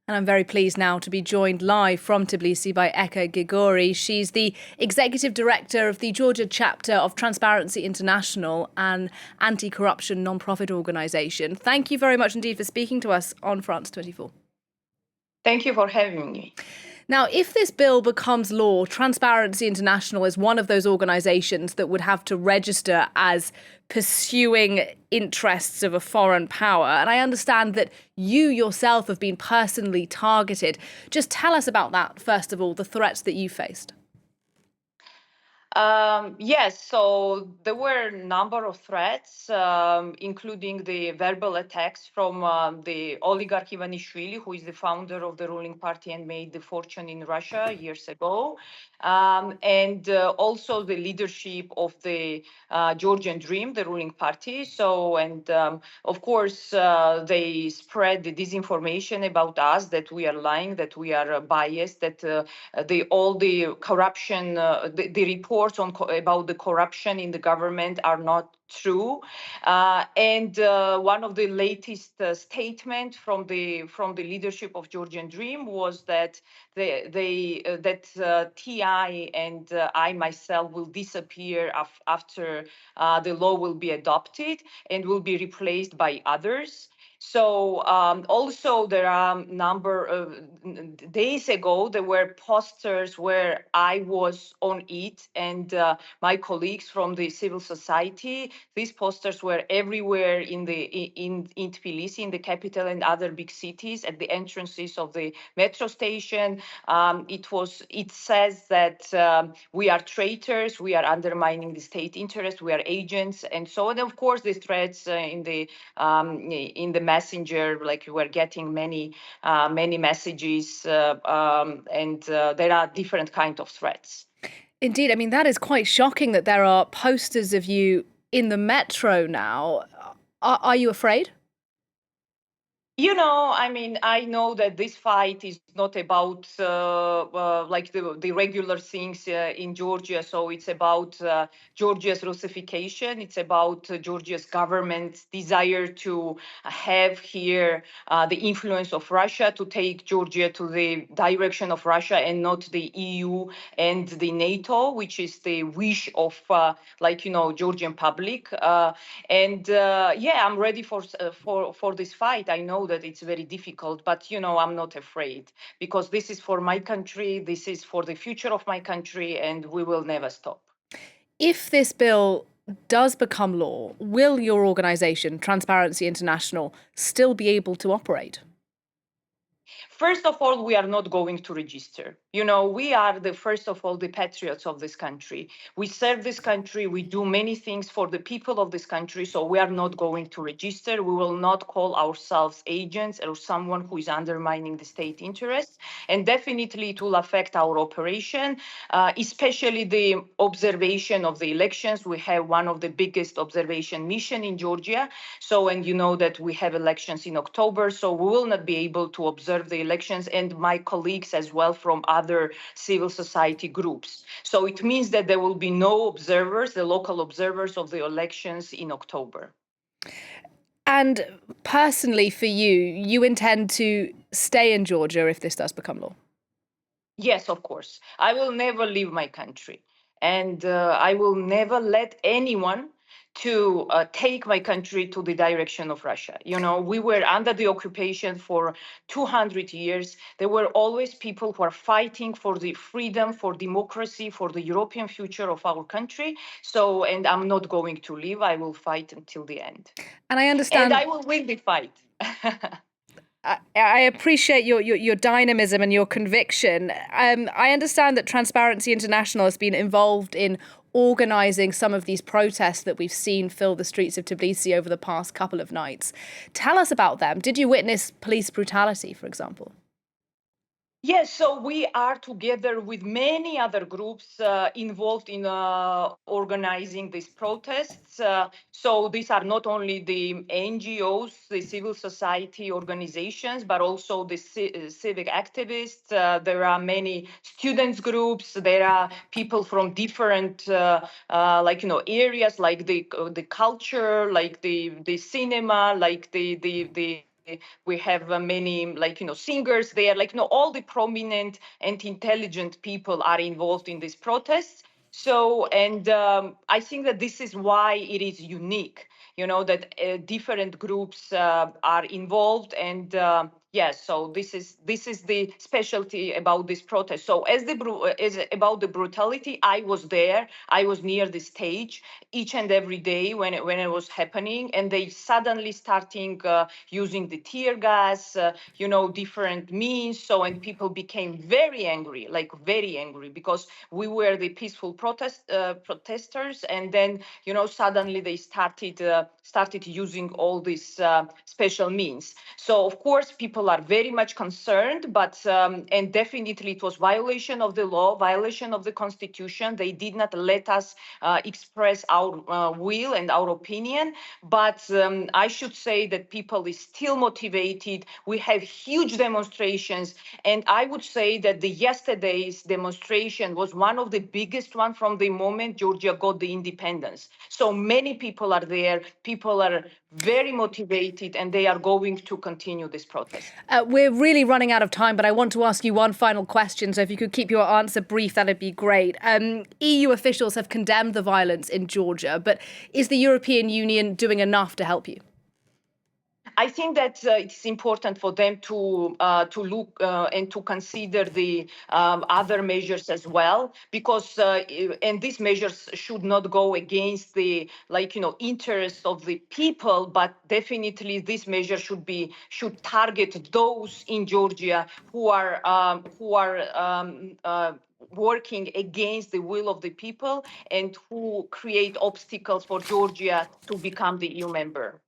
And I'm very pleased now to be joined live from Tbilisi by Eka Gigauri. She's the executive director of the Georgia chapter of Transparency International, an anti-corruption non-profit organisation. Thank you very much indeed for speaking to us on France 24. Thank you for having me. Now, if this bill becomes law, Transparency International is one of those organisations that would have to register as pursuing interests of a foreign power. And I understand that you yourself have been personally targeted. Just tell us about that, first of all, the threats that you faced. Yes, so there were a number of threats, including the verbal attacks from the oligarch Ivanishvili, who is the founder of the ruling party and made the fortune in Russia years ago, and also the leadership of the Georgian Dream, the ruling party. So, and of course, they spread the disinformation about us, that we are lying, that we are biased, that all the corruption, the reports about the corruption in the government are not true. And one of the latest statements from the leadership of Georgian Dream was that TI and I myself will disappear after the law will be adopted and will be replaced by others. So also there are a number of days ago, there were posters where I was on it and my colleagues from the civil society. These posters were everywhere in Tbilisi, in the capital and other big cities, at the entrances of the metro station. It says that we are traitors, we are undermining the state interest, we are agents, and so on. Of course, the threats in the messenger, like we were getting many messages, and there are different kinds of threats. Indeed. I mean, that is quite shocking that there are posters of you in the metro now. Are you afraid? You know, I mean, I know that this fight is not about like the regular things in Georgia. So it's about Georgia's Russification. It's about Georgia's government's desire to have here the influence of Russia, to take Georgia to the direction of Russia and not the EU and the NATO, which is the wish of Georgian public. Yeah, I'm ready for this fight. I know that it's very difficult, but I'm not afraid, because this is for my country, this is for the future of my country, and we will never stop. If this bill does become law, will your organisation, Transparency International, still be able to operate? First of all, we are not going to register. We are first of all, the patriots of this country. We serve this country. We do many things for the people of this country. So we are not going to register. We will not call ourselves agents or someone who is undermining the state interests. And definitely it will affect our operation, especially the observation of the elections. We have one of the biggest observation mission in Georgia. So, and you know that we have elections in October. So we will not be able to observe the elections, and my colleagues as well from other civil society groups. So it means that there will be no observers, the local observers of the elections in October. And personally for you, you intend to stay in Georgia if this does become law? Yes, of course. I will never leave my country, and I will never let anyone to take my country to the direction of Russia. We were under the occupation for 200 years. There were always people who are fighting for the freedom, for democracy, for the European future of our country. So, and I'm not going to leave. I will fight until the end. And I understand. And I will win the fight. I appreciate your dynamism and your conviction. I understand that Transparency International has been involved in organising some of these protests that we've seen fill the streets of Tbilisi over the past couple of nights. Tell us about them. Did you witness police brutality, for example? Yes, so we are together with many other groups involved in organizing these protests. So these are not only the NGOs, the civil society organizations, but also the civic activists. There are many students groups. There are people from different areas, like the culture, like the cinema, like the we have many, like, singers there, like, all the prominent and intelligent people are involved in these protests. So, and I think that this is why it is unique, that different groups are involved. And yes, so this is the specialty about this protest. So as about the brutality, I was there. I was near the stage each and every day when it was happening, and they suddenly starting using the tear gas, different means. So, and people became very angry, like very angry, because we were the peaceful protesters, and then suddenly they started using all these special means. So of course people are very much concerned, but and definitely it was violation of the law, violation of the constitution. They did not let us express our will and our opinion. But I should say that people is still motivated. We have huge demonstrations, and I would say that the yesterday's demonstration was one of the biggest one from the moment Georgia got the independence. So many people are there. People are very motivated, and they are going to continue this protest. We're really running out of time, but I want to ask you one final question. So if you could keep your answer brief, that'd be great. EU officials have condemned the violence in Georgia, but is the European Union doing enough to help you? I think that it's important for them to look and to consider the other measures as well, because and these measures should not go against the interests of the people, but definitely this measure should target those in Georgia who are working against the will of the people and who create obstacles for Georgia to become the EU member.